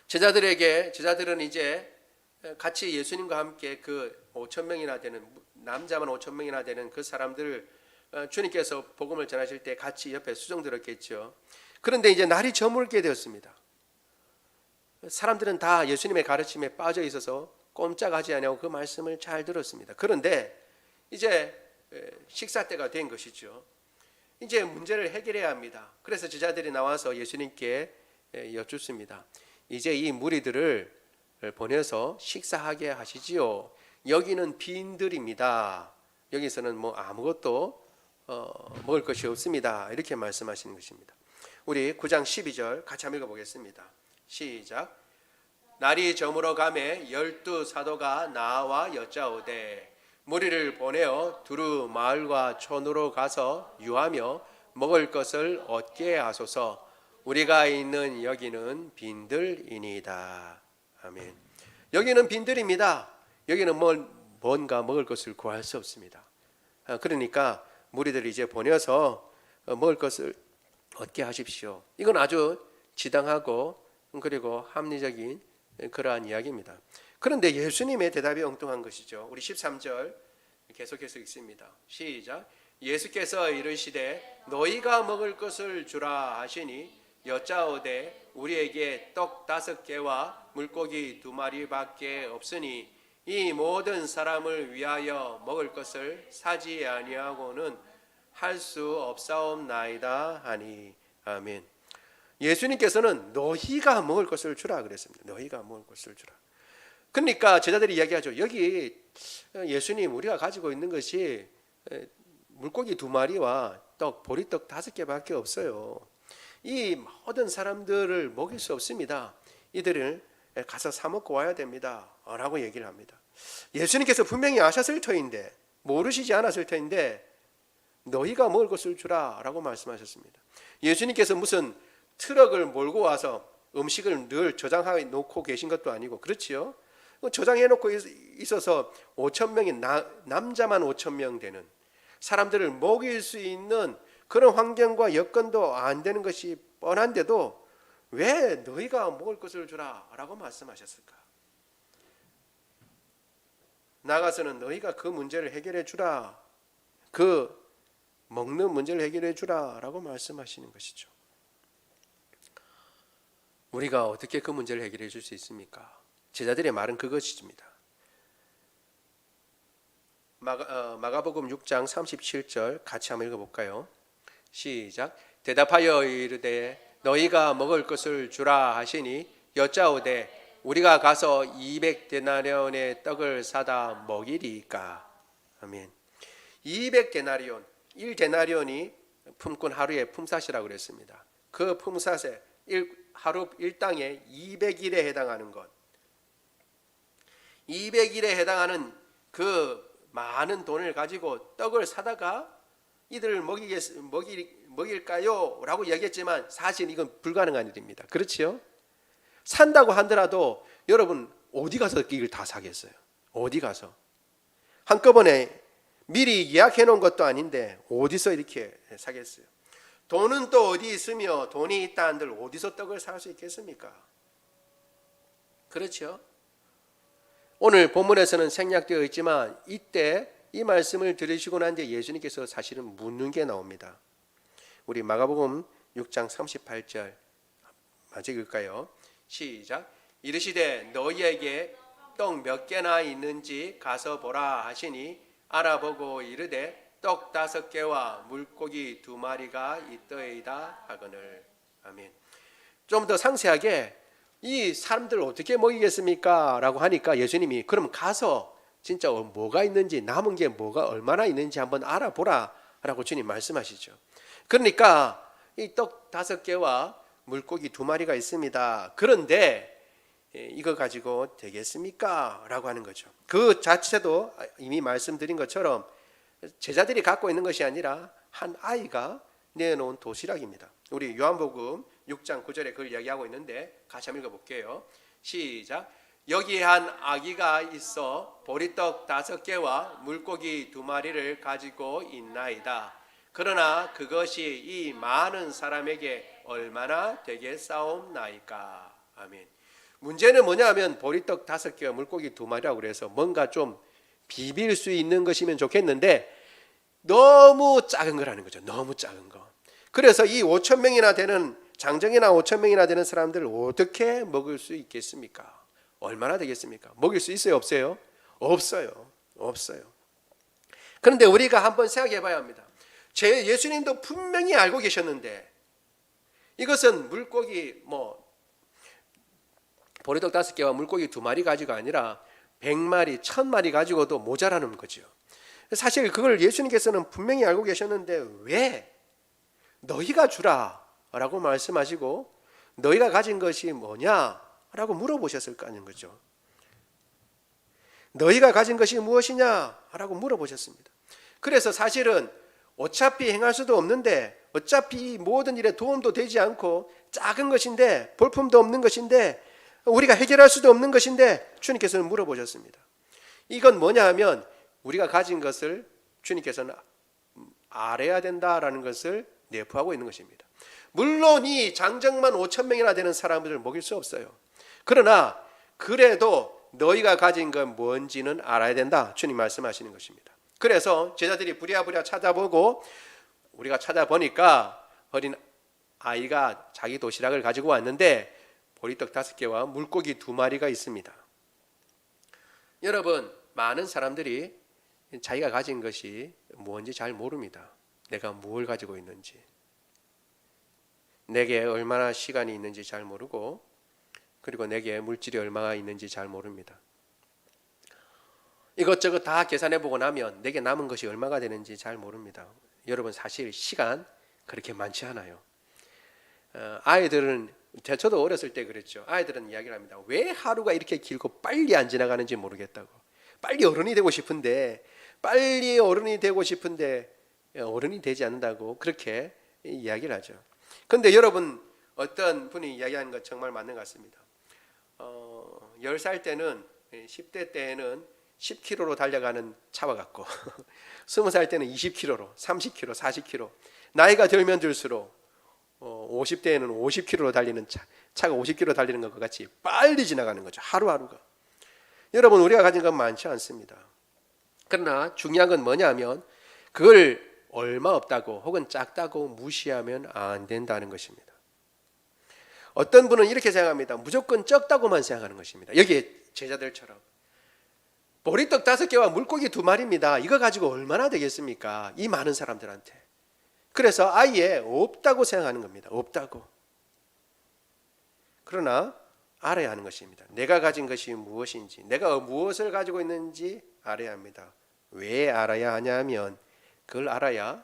제자들은 이제 같이 예수님과 함께 그 5,000명이나 되는 남자만 5,000명이나 되는 그 사람들을 주님께서 복음을 전하실 때 같이 옆에 수종 들었겠죠. 그런데 이제 날이 저물게 되었습니다. 사람들은 다 예수님의 가르침에 빠져 있어서 꼼짝하지 않고 그 말씀을 잘 들었습니다. 그런데 이제 식사 때가 된 것이죠. 이제 문제를 해결해야 합니다. 그래서 제자들이 나와서 예수님께 여쭙습니다. 이제 이 무리들을 보내서 식사하게 하시지요. 여기는 빈들입니다. 여기서는 뭐 아무것도 먹을 것이 없습니다. 이렇게 말씀하시는 것입니다. 우리 9장 12절 같이 한번 읽어보겠습니다. 시작. 날이 저물어 가매 12 사도가 나와 여짜오되 무리를 보내어 두루 마을과 촌으로 가서 유하며 먹을 것을 얻게 하소서. 우리가 있는 여기는 빈들이니이다. 아멘. 여기는 빈들입니다. 여기는 뭔가 먹을 것을 구할 수 없습니다. 그러니까 무리들이 이제 보내서 먹을 것을 얻게 하십시오. 이건 아주 지당하고 그리고 합리적인 그러한 이야기입니다. 그런데 예수님의 대답이 엉뚱한 것이죠. 우리 13절 계속해서 읽습니다. 시작. 예수께서 이르시되 너희가 먹을 것을 주라 하시니 여짜오되 우리에게 떡 5개와 물고기 2마리밖에 없으니 이 모든 사람을 위하여 먹을 것을 사지 아니하고는 할 수 없사옵나이다 하니. 아멘. 예수님께서는 너희가 먹을 것을 주라 그랬습니다. 너희가 먹을 것을 주라. 그러니까 제자들이 이야기하죠. 여기 예수님 우리가 가지고 있는 것이 물고기 2마리와 떡, 보리떡 5개밖에 없어요. 이 모든 사람들을 먹일 수 없습니다. 이들을 가서 사 먹고 와야 됩니다 라고 얘기를 합니다. 예수님께서 분명히 아셨을 터인데 모르시지 않았을 터인데 너희가 먹을 것을 주라 라고 말씀하셨습니다. 예수님께서 무슨 트럭을 몰고 와서 음식을 늘 저장해 놓고 계신 것도 아니고 그렇지요. 저장해 놓고 있어서 5,000명이 남자만 5,000명 되는 사람들을 먹일 수 있는 그런 환경과 여건도 안 되는 것이 뻔한데도 왜 너희가 먹을 것을 주라 라고 말씀하셨을까? 나가서는 너희가 그 문제를 해결해 주라, 그 먹는 문제를 해결해 주라 라고 말씀하시는 것이죠. 우리가 어떻게 그 문제를 해결해 줄 수 있습니까? 제자들의 말은 그것입니다. 마가복음 6장 37절 같이 한번 읽어볼까요? 시작. 대답하여 이르되 너희가 먹을 것을 주라 하시니 여짜오되 우리가 가서 200데나리온의 떡을 사다 먹이리이까. 아멘. 200데나리온, 1데나리온이 품꾼 하루의 품삯이라고 그랬습니다. 그 품삯에 하루 일당에 200일에 해당하는 것, 200일에 해당하는 그 많은 돈을 가지고 떡을 사다가 이들을 먹일까요? 라고 얘기했지만 사실 이건 불가능한 일입니다. 그렇지요? 산다고 하더라도 여러분 어디 가서 이걸 다 사겠어요? 어디 가서? 한꺼번에 미리 예약해 놓은 것도 아닌데 어디서 이렇게 사겠어요? 돈은 또 어디 있으며 돈이 있다 한들 어디서 떡을 살 수 있겠습니까? 그렇죠? 오늘 본문에서는 생략되어 있지만 이때 이 말씀을 들으시고 난 뒤에 예수님께서 사실은 묻는 게 나옵니다. 우리 마가복음 6장 38절 마저 읽을까요? 시작. 이르시되 너희에게 떡 몇 개나 있는지 가서 보라 하시니 알아보고 이르되 떡 5개와 물고기 2마리가 있더이다 하거늘. 아멘. 좀 더 상세하게 이 사람들 어떻게 먹이겠습니까? 라고 하니까 예수님이 그럼 가서 진짜 뭐가 있는지 남은 게 뭐가 얼마나 있는지 한번 알아보라 라고 주님 말씀하시죠. 그러니까 이 떡 5개와 물고기 2마리가 있습니다. 그런데 이거 가지고 되겠습니까? 라고 하는 거죠. 그 자체도 이미 말씀드린 것처럼 제자들이 갖고 있는 것이 아니라 한 아이가 내놓은 도시락입니다. 우리 요한복음 6장 9절에 그걸 이야기하고 있는데 같이 한번 읽어볼게요. 시작. 여기에 한 아기가 있어 보리떡 5개와 물고기 2마리를 가지고 있나이다. 그러나 그것이 이 많은 사람에게 얼마나 되겠사옵나이까. 아멘. 문제는 뭐냐면 보리떡 5개와 물고기 2마리라고 그래서 뭔가 좀 비빌 수 있는 것이면 좋겠는데 너무 작은 거라는 거죠. 너무 작은 거. 그래서 이 5천 명이나 되는 장정이나 5천 명이나 되는 사람들을 어떻게 먹을 수 있겠습니까? 얼마나 되겠습니까? 먹일 수 있어요? 없어요? 없어요. 없어요. 그런데 우리가 한번 생각해 봐야 합니다. 예수님도 분명히 알고 계셨는데 이것은 물고기 보리떡 5개와 물고기 2마리 가지고 아니라 100마리, 1000마리 가지고도 모자라는 거죠. 사실 그걸 예수님께서는 분명히 알고 계셨는데 왜 너희가 주라 라고 말씀하시고 너희가 가진 것이 뭐냐 라고 물어보셨을 거 아닌 거죠. 너희가 가진 것이 무엇이냐 라고 물어보셨습니다. 그래서 사실은 어차피 행할 수도 없는데 어차피 이 모든 일에 도움도 되지 않고 작은 것인데 볼품도 없는 것인데 우리가 해결할 수도 없는 것인데 주님께서는 물어보셨습니다. 이건 뭐냐 하면 우리가 가진 것을 주님께서는 알아야 된다라는 것을 내포하고 있는 것입니다. 물론 이 장정만 5천 명이나 되는 사람들을 먹일 수 없어요. 그러나 그래도 너희가 가진 건 뭔지는 알아야 된다. 주님 말씀하시는 것입니다. 그래서 제자들이 부랴부랴 찾아보고 우리가 찾아보니까 어린 아이가 자기 도시락을 가지고 왔는데 보리떡 5개와 물고기 2마리가 있습니다. 여러분, 많은 사람들이 자기가 가진 것이 뭔지 잘 모릅니다. 내가 뭘 가지고 있는지, 내게 얼마나 시간이 있는지 잘 모르고 그리고 내게 물질이 얼마나 있는지 잘 모릅니다. 이것저것 다 계산해 보고 나면 내게 남은 것이 얼마가 되는지 잘 모릅니다. 여러분 사실 시간 그렇게 많지 않아요. 아이들은 저도 어렸을 때 그랬죠. 아이들은 이야기를 합니다. 왜 하루가 이렇게 길고 빨리 안 지나가는지 모르겠다고. 빨리 어른이 되고 싶은데 어른이 되지 않는다고 그렇게 이야기를 하죠. 그런데 여러분 어떤 분이 이야기하는 것 정말 맞는 것 같습니다. 10살 때는 10대 때에는 10km로 달려가는 차와 같고 20살 때는 20km로 30km 40km 나이가 들면 들수록 50대에는 50km로 달리는 차가 50km 달리는 것과 같이 빨리 지나가는 거죠. 하루하루가. 여러분 우리가 가진 건 많지 않습니다. 그러나 중요한 건 뭐냐면 그걸 얼마 없다고 혹은 작다고 무시하면 안 된다는 것입니다. 어떤 분은 이렇게 생각합니다. 무조건 적다고만 생각하는 것입니다. 여기 제자들처럼 보리떡 5개와 물고기 2마리입니다. 이거 가지고 얼마나 되겠습니까? 이 많은 사람들한테. 그래서 아예 없다고 생각하는 겁니다. 없다고. 그러나 알아야 하는 것입니다. 내가 가진 것이 무엇인지, 내가 무엇을 가지고 있는지 알아야 합니다. 왜 알아야 하냐 하면 그걸 알아야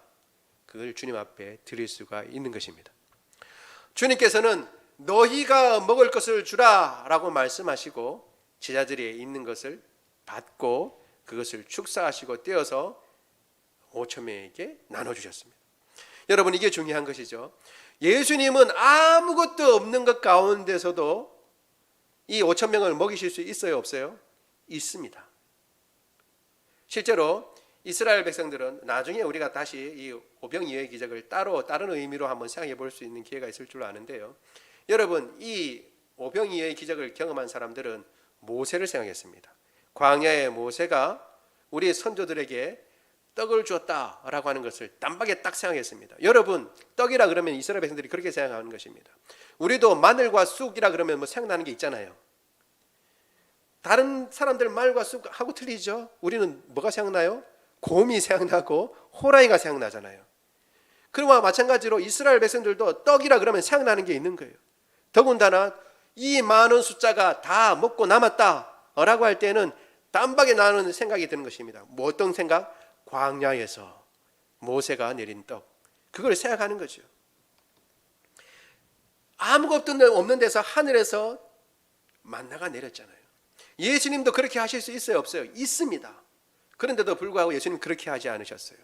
그걸 주님 앞에 드릴 수가 있는 것입니다. 주님께서는 너희가 먹을 것을 주라 라고 말씀하시고 제자들이 있는 것을 받고 그것을 축사하시고 떼어서 5천 명에게 나눠주셨습니다. 여러분, 이게 중요한 것이죠. 예수님은 아무것도 없는 것 가운데서도 이 5천 명을 먹이실 수 있어요, 없어요? 있습니다. 실제로 이스라엘 백성들은 나중에 우리가 다시 이 오병이어의 기적을 따로 다른 의미로 한번 생각해 볼 수 있는 기회가 있을 줄 아는데요. 여러분, 이 오병이어의 기적을 경험한 사람들은 모세를 생각했습니다. 광야의 모세가 우리 선조들에게 떡을 주었다라고 하는 것을 단박에 딱 생각했습니다. 여러분, 떡이라 그러면 이스라엘 백성들이 그렇게 생각하는 것입니다. 우리도 마늘과 쑥이라 그러면 뭐 생각나는 게 있잖아요. 다른 사람들 말과 쑥하고 틀리죠. 우리는 뭐가 생각나요? 곰이 생각나고 호랑이가 생각나잖아요. 그와 마찬가지로 이스라엘 백성들도 떡이라 그러면 생각나는 게 있는 거예요. 더군다나 이 많은 숫자가 다 먹고 남았다라고 할 때는 단박에 나는 생각이 드는 것입니다. 뭐 어떤 생각? 광야에서 모세가 내린 떡, 그걸 생각하는 거죠. 아무것도 없는 데서 하늘에서 만나가 내렸잖아요. 예수님도 그렇게 하실 수 있어요, 없어요? 있습니다. 그런데도 불구하고 예수님 그렇게 하지 않으셨어요.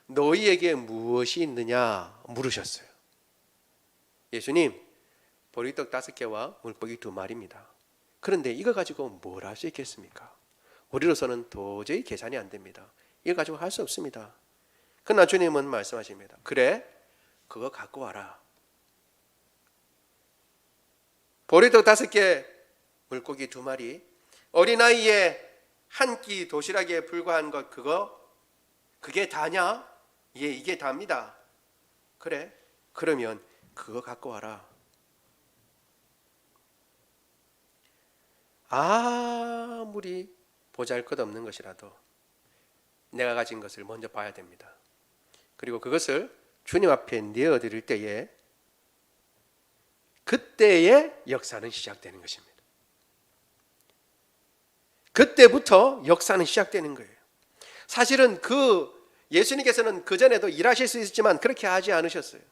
너희에게 무엇이 있느냐 물으셨어요. 예수님, 보리떡 5개와 물고기 2마리입니다. 그런데 이거 가지고 뭘 할 수 있겠습니까? 우리로서는 도저히 계산이 안 됩니다. 이거 가지고 할 수 없습니다. 그러나 주님은 말씀하십니다. 그래, 그거 갖고 와라. 보리떡 5개, 물고기 2마리, 어린아이의 한 끼 도시락에 불과한 것, 그게 다냐? 예, 이게 답니다. 그래, 그러면 그거 갖고 와라. 아무리 보잘것없는 것이라도 내가 가진 것을 먼저 봐야 됩니다. 그리고 그것을 주님 앞에 내어드릴 때에 그때의 역사는 시작되는 것입니다. 그때부터 역사는 시작되는 거예요. 사실은 예수님께서는 그전에도 일하실 수 있었지만 그렇게 하지 않으셨어요.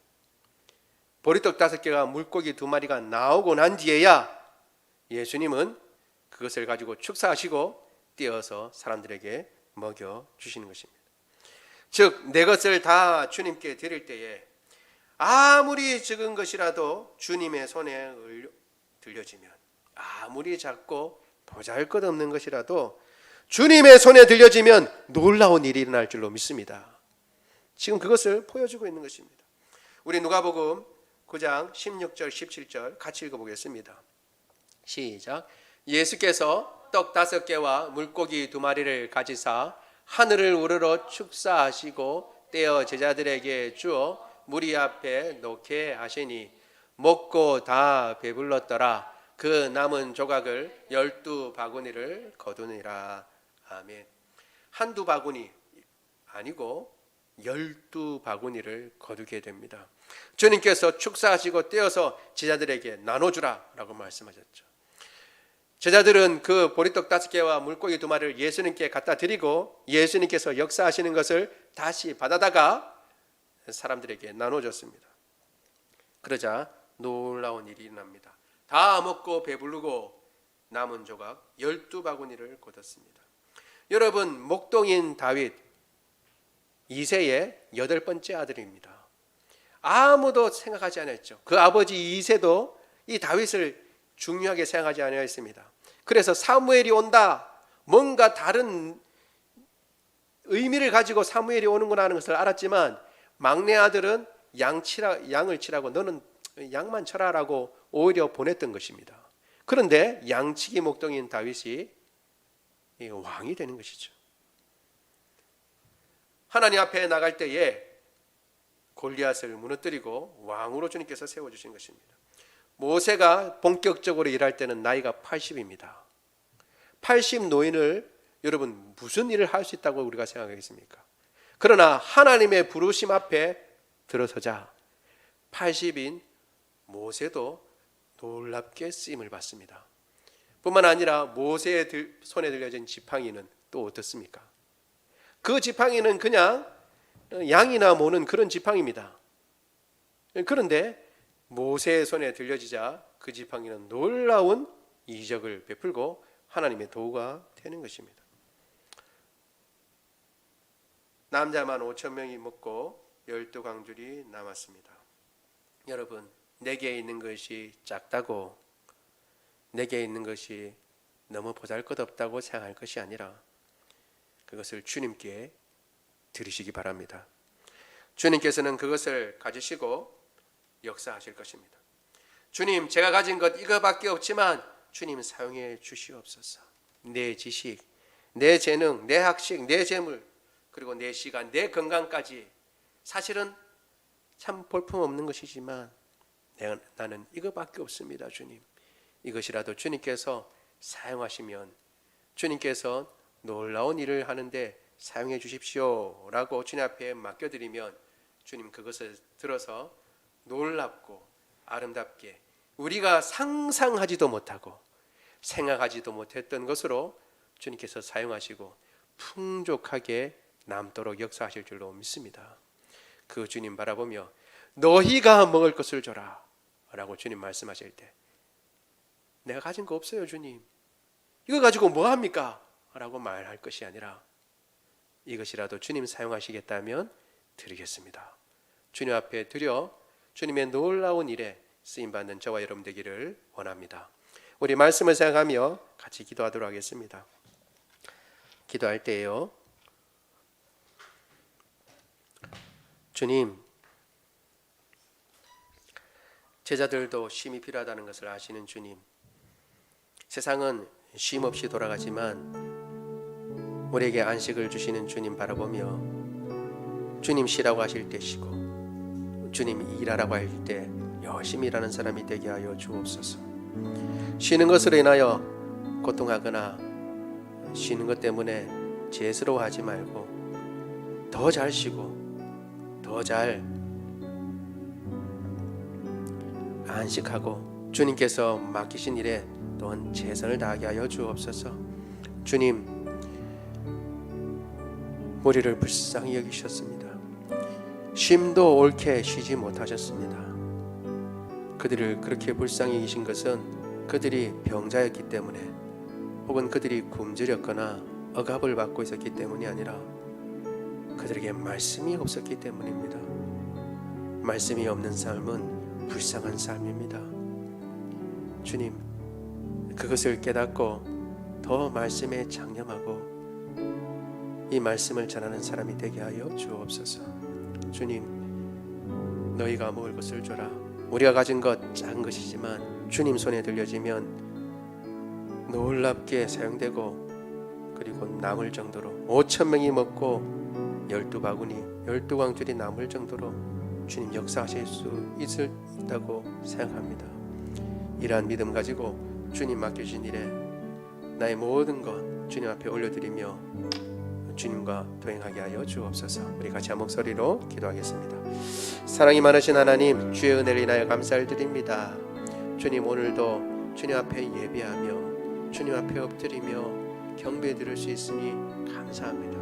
보리떡 5개가 물고기 2마리가 나오고 난 뒤에야 예수님은 그것을 가지고 축사하시고 떼어서 사람들에게 먹여주시는 것입니다. 즉, 내 것을 다 주님께 드릴 때에 아무리 적은 것이라도 주님의 손에 들려지면, 아무리 작고 보잘것없는 것이라도 주님의 손에 들려지면 놀라운 일이 일어날 줄로 믿습니다. 지금 그것을 보여주고 있는 것입니다. 우리 누가복음 9장 16절 17절 같이 읽어보겠습니다. 시작. 예수께서 떡 5개와 물고기 2마리를 가지사 하늘을 우러러 축사하시고 떼어 제자들에게 주어 무리 앞에 놓게 하시니 먹고 다 배불렀더라. 그 남은 조각을 12바구니를 거두니라. 아멘. 한두 바구니 아니고 12바구니를 거두게 됩니다. 주님께서 축사하시고 떼어서 제자들에게 나눠주라 라고 말씀하셨죠. 제자들은 그 보리떡 5개와 물고기 2마리를 예수님께 갖다 드리고 예수님께서 역사하시는 것을 다시 받아다가 사람들에게 나눠줬습니다. 그러자 놀라운 일이 일어납니다. 다 먹고 배부르고 남은 조각 12바구니를 거뒀습니다. 여러분, 목동인 다윗 2세의 8번째 아들입니다. 아무도 생각하지 않았죠. 그 아버지 2세도 이 다윗을 중요하게 생각하지 않았습니다. 그래서 사무엘이 온다, 뭔가 다른 의미를 가지고 사무엘이 오는구나 하는 것을 알았지만 막내 아들은 양을 치라고 너는 양만 쳐라라고 오히려 보냈던 것입니다. 그런데 양치기 목동인 다윗이 왕이 되는 것이죠. 하나님 앞에 나갈 때에 골리앗을 무너뜨리고 왕으로 주님께서 세워주신 것입니다. 모세가 본격적으로 일할 때는 나이가 80입니다. 80 노인을 여러분 무슨 일을 할 수 있다고 우리가 생각하겠습니까? 그러나 하나님의 부르심 앞에 들어서자 80인 모세도 놀랍게 쓰임을 받습니다. 뿐만 아니라 모세의 손에 들려진 지팡이는 또 어떻습니까? 그 지팡이는 그냥 양이나 모는 그런 지팡이입니다. 그런데 모세의 손에 들려지자 그 지팡이는 놀라운 이적을 베풀고 하나님의 도구가 되는 것입니다. 남자만 5천 명이 먹고 12광줄이 남았습니다. 여러분, 내게 있는 것이 작다고, 내게 있는 것이 너무 보잘것없다고 생각할 것이 아니라 그것을 주님께 드리시기 바랍니다. 주님께서는 그것을 가지시고 역사하실 것입니다. 주님, 제가 가진 것 이거밖에 없지만 주님 사용해 주시옵소서. 내 지식, 내 재능, 내 학식, 내 재물, 그리고 내 시간, 내 건강까지 사실은 참 볼품없는 것이지만 나는 이거밖에 없습니다. 주님, 이것이라도 주님께서 사용하시면 주님께서 놀라운 일을 하는데 사용해 주십시오 라고 주님 앞에 맡겨드리면 주님 그것을 들어서 놀랍고 아름답게 우리가 상상하지도 못하고 생각하지도 못했던 것으로 주님께서 사용하시고 풍족하게 남도록 역사하실 줄로 믿습니다. 그 주님 바라보며 너희가 먹을 것을 줘라 라고 주님 말씀하실 때 내가 가진 거 없어요 주님, 이거 가지고 뭐 합니까? 라고 말할 것이 아니라 이것이라도 주님 사용하시겠다면 드리겠습니다. 주님 앞에 드려 주님의 놀라운 일에 쓰임받는 저와 여러분 되기를 원합니다. 우리 말씀을 생각하며 같이 기도하도록 하겠습니다. 기도할 때에요, 주님, 제자들도 쉼이 필요하다는 것을 아시는 주님, 세상은 쉼 없이 돌아가지만 우리에게 안식을 주시는 주님 바라보며 주님 쉬라고 하실 때 쉬고 주님 일하라고 할 때 열심히 일하는 사람이 되게 하여 주옵소서. 쉬는 것으로 인하여 고통하거나 쉬는 것 때문에 죄스러워하지 말고 더 잘 쉬고 더 잘 안식하고 주님께서 맡기신 일에 또한 최선을 다하게 하여 주옵소서. 주님, 우리를 불쌍히 여기셨습니다. 쉼도 옳게 쉬지 못하셨습니다. 그들을 그렇게 불쌍히 여기신 것은 그들이 병자였기 때문에 혹은 그들이 굶주렸거나 억압을 받고 있었기 때문이 아니라 그들에게 말씀이 없었기 때문입니다. 말씀이 없는 삶은 불쌍한 삶입니다. 주님, 그것을 깨닫고 더 말씀에 장념하고 이 말씀을 전하는 사람이 되게 하여 주옵소서. 주님, 너희가 먹을 것을 줘라. 우리가 가진 것 작은 것이지만 주님 손에 들려지면 놀랍게 사용되고 그리고 남을 정도로 5천 명이 먹고 12바구니 12광줄이 남을 정도로 주님 역사하실 수 있다고 생각합니다. 이러한 믿음 가지고 주님 맡겨주신 일에 나의 모든 것 주님 앞에 올려드리며 주님과 동행하게 하여 주옵소서. 우리 같이 한 목소리로 기도하겠습니다. 사랑이 많으신 하나님, 주의 은혜를 인하여 감사를 드립니다. 주님, 오늘도 주님 앞에 예배하며 주님 앞에 엎드리며 경배 드릴 수 있으니 감사합니다.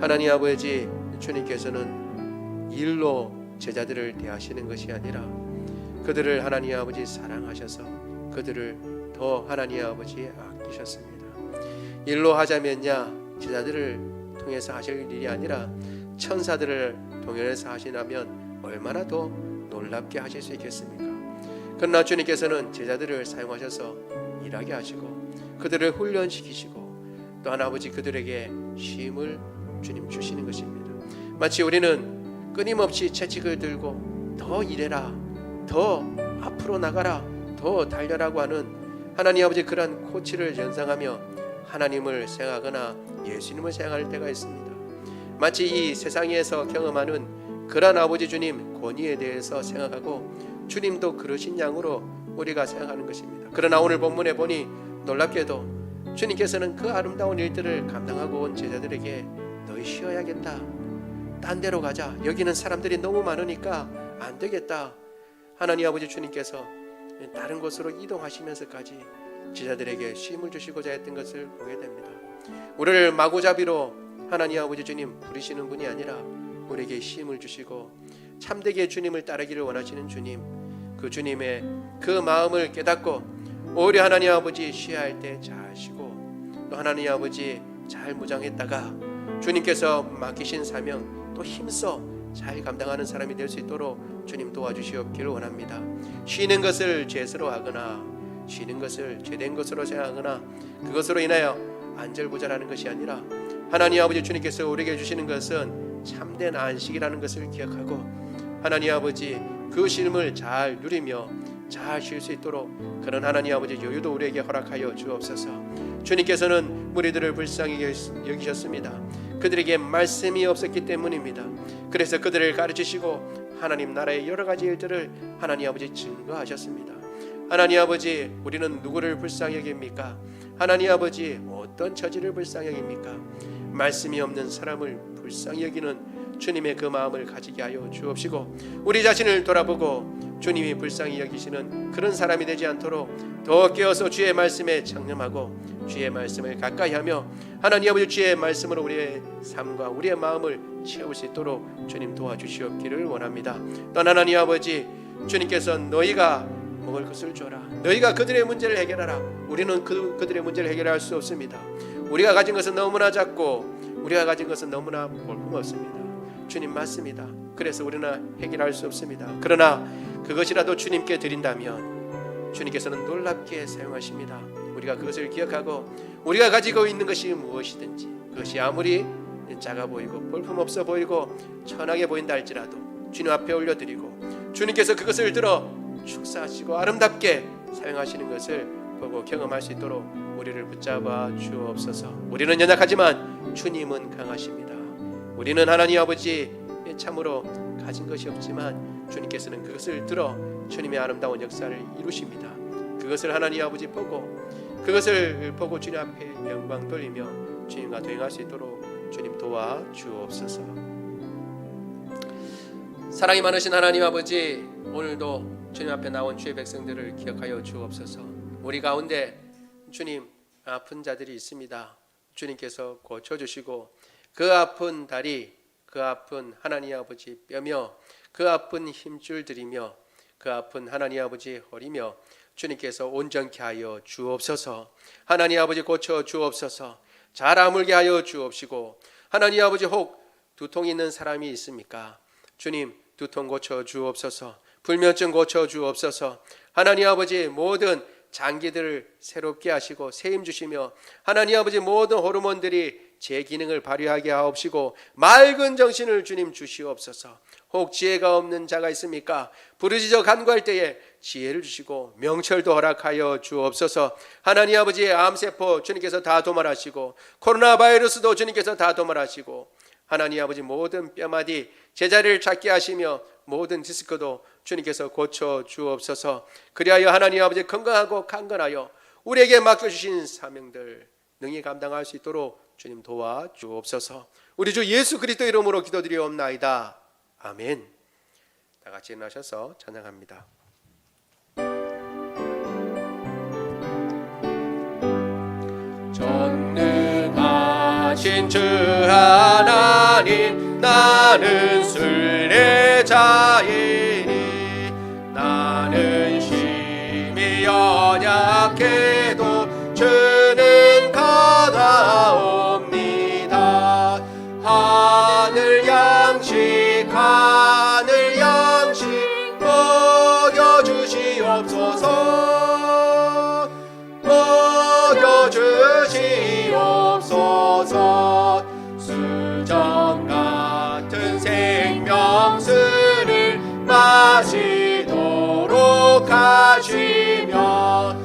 하나님 아버지, 주님께서는 일로 제자들을 대하시는 것이 아니라 그들을 하나님 아버지 사랑하셔서 그들을 더 하나님 아버지 아끼셨습니다. 일로 하자면야 제자들을 통해서 하실 일이 아니라 천사들을 동원해서 하시라면 얼마나 더 놀랍게 하실 수 있겠습니까? 그러나 주님께서는 제자들을 사용하셔서 일하게 하시고 그들을 훈련시키시고 또한 아버지 그들에게 쉼을 주님 주시는 것입니다. 마치 우리는 끊임없이 채찍을 들고 더 일해라, 더 앞으로 나가라, 더 달려라고 하는 하나님 아버지 그러한 코치를 연상하며 하나님을 생각하거나 예수님을 생각할 때가 있습니다. 마치 이 세상에서 경험하는 그러한 아버지 주님 권위에 대해서 생각하고 주님도 그러신 양으로 우리가 생각하는 것입니다. 그러나 오늘 본문에 보니 놀랍게도 주님께서는 그 아름다운 일들을 감당하고 온 제자들에게 너희 쉬어야겠다, 딴 데로 가자, 여기는 사람들이 너무 많으니까 안 되겠다, 하나님 아버지 주님께서 다른 곳으로 이동하시면서까지 제자들에게 쉼을 주시고자 했던 것을 보게 됩니다. 우리를 마구잡이로 하나님 아버지 주님 부리시는 분이 아니라 우리에게 힘을 주시고 참되게 주님을 따르기를 원하시는 주님, 그 주님의 그 마음을 깨닫고 오히려 하나님 아버지 쉬할 때 잘 쉬고 또 하나님 아버지 잘 무장했다가 주님께서 맡기신 사명 또 힘써 잘 감당하는 사람이 될 수 있도록 주님 도와주시옵기를 원합니다. 쉬는 것을 죄스러 하거나 쉬는 것을 죄된 것으로 생각하거나 그것으로 인하여 안절부절하는 것이 아니라 하나님 아버지 주님께서 우리에게 주시는 것은 참된 안식이라는 것을 기억하고 하나님 아버지 그 쉼을 잘 누리며 잘 쉴 수 있도록 그런 하나님 아버지 여유도 우리에게 허락하여 주옵소서. 주님께서는 무리들을 불쌍히 여기셨습니다. 그들에게 말씀이 없었기 때문입니다. 그래서 그들을 가르치시고 하나님 나라의 여러 가지 일들을 하나님 아버지 증거하셨습니다. 하나님 아버지, 우리는 누구를 불쌍히 여깁니까? 하나님 아버지, 어떤 처지를 불쌍히 여깁니까? 말씀이 없는 사람을 불쌍히 여기는 주님의 그 마음을 가지게 하여 주옵시고 우리 자신을 돌아보고 주님이 불쌍히 여기시는 그런 사람이 되지 않도록 더 깨어서 주의 말씀에 장념하고 주의 말씀을 가까이 하며 하나님 아버지 주의 말씀으로 우리의 삶과 우리의 마음을 채울 수 있도록 주님 도와주시옵기를 원합니다. 또 하나님 아버지, 주님께서 너희가 먹을 것을 줘라, 너희가 그들의 문제를 해결하라. 우리는 그들의 문제를 해결할 수 없습니다. 우리가 가진 것은 너무나 작고 우리가 가진 것은 너무나 볼품없습니다. 주님 맞습니다. 그래서 우리는 해결할 수 없습니다. 그러나 그것이라도 주님께 드린다면 주님께서는 놀랍게 사용하십니다. 우리가 그것을 기억하고 우리가 가지고 있는 것이 무엇이든지 그것이 아무리 작아 보이고 볼품없어 보이고 천하게 보인다 할지라도 주님 앞에 올려드리고 주님께서 그것을 들어 축사하시고 아름답게 사용하시는 것을 보고 경험할 수 있도록 우리를 붙잡아 주옵소서. 우리는 연약하지만 주님은 강하십니다. 우리는 하나님 아버지 참으로 가진 것이 없지만 주님께서는 그것을 들어 주님의 아름다운 역사를 이루십니다. 그것을 하나님 아버지 그것을 보고 주님 앞에 영광 돌리며 주님과 동행할 수 있도록 주님 도와 주옵소서. 사랑이 많으신 하나님 아버지, 오늘도 주님 앞에 나온 주의 백성들을 기억하여 주옵소서. 우리 가운데 주님 아픈 자들이 있습니다. 주님께서 고쳐주시고 그 아픈 다리, 그 아픈 하나님 아버지 뼈며 그 아픈 힘줄들이며 그 아픈 하나님 아버지 허리며 주님께서 온전케 하여 주옵소서. 하나님 아버지 고쳐 주옵소서. 잘 아물게 하여 주옵시고 하나님 아버지 혹 두통이 있는 사람이 있습니까? 주님 두통 고쳐 주옵소서. 불면증 고쳐 주옵소서. 하나님 아버지 모든 장기들을 새롭게 하시고 세임 주시며 하나님 아버지 모든 호르몬들이 제 기능을 발휘하게 하옵시고 맑은 정신을 주님 주시옵소서. 혹 지혜가 없는 자가 있습니까? 부르짖어 간구할 때에 지혜를 주시고 명철도 허락하여 주옵소서. 하나님 아버지의 암세포 주님께서 다 도말하시고 코로나 바이러스도 주님께서 다 도말하시고 하나님 아버지 모든 뼈마디 제자리를 찾게 하시며 모든 디스크도 주님께서 고쳐 주옵소서. 그리하여 하나님 아버지 건강하고 강건하여 우리에게 맡겨주신 사명들 능히 감당할 수 있도록 주님 도와 주옵소서. 우리 주 예수 그리스도 이름으로 기도드리옵나이다. 아멘. 다 같이 일어나셔서 찬양합니다. 전능하신 주 하나님, 나는 순례자이니 나는 심히 연약해도 주는 강하옵니다. 하늘 양식 먹여주시옵소서. 먹여주시옵소서. 수정 같은 생명수를 마시도록 하시며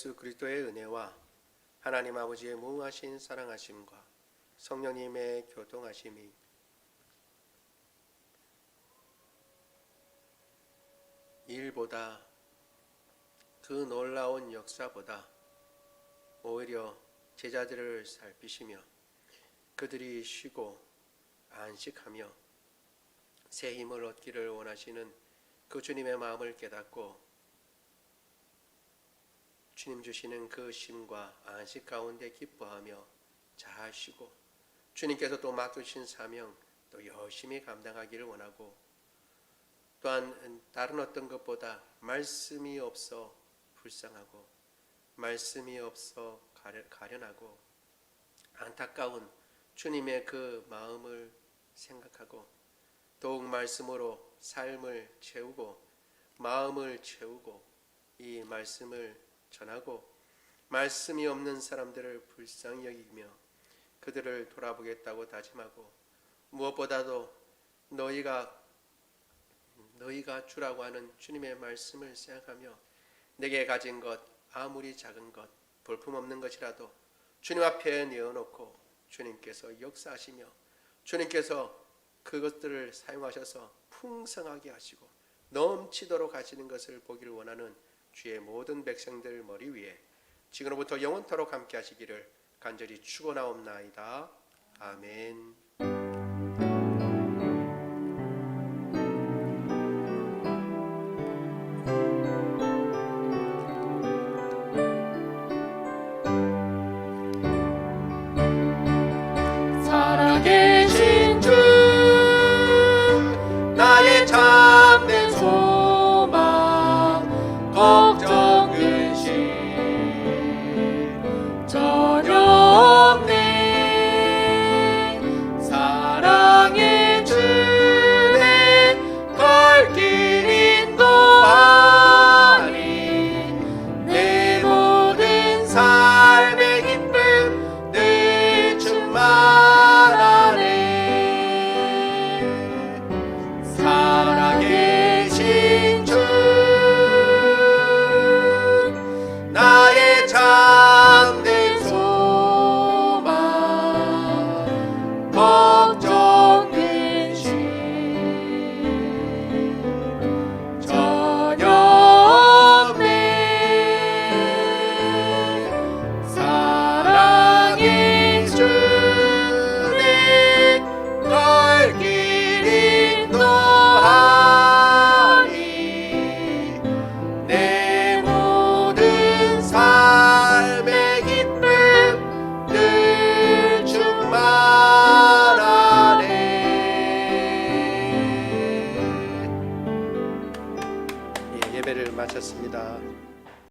예수 그리스도의 은혜와 하나님 아버지의 무궁하신 사랑하심과 성령님의 교통하심이 일보다 그 놀라운 역사보다 오히려 제자들을 살피시며 그들이 쉬고 안식하며 새 힘을 얻기를 원하시는 그 주님의 마음을 깨닫고 주님 주시는 그 쉼과 안식 가운데 기뻐하며 잘 쉬고 주님께서 또 맡으신 사명 또 열심히 감당하기를 원하고 또한 다른 어떤 것보다 말씀이 없어 불쌍하고 말씀이 없어 가련하고 안타까운 주님의 그 마음을 생각하고 더욱 말씀으로 삶을 채우고 마음을 채우고 이 말씀을 전하고 말씀이 없는 사람들을 불쌍히 여기며 그들을 돌아보겠다고 다짐하고 무엇보다도 너희가 주라고 하는 주님의 말씀을 생각하며 내게 가진 것 아무리 작은 것 볼품없는 것이라도 주님 앞에 내어놓고 주님께서 역사하시며 주님께서 그것들을 사용하셔서 풍성하게 하시고 넘치도록 하시는 것을 보기를 원하는 주의 모든 백성들 머리 위에 지금부터 영원토록 함께 하시기를 간절히 축원하옵나이다. 아멘. 사랑의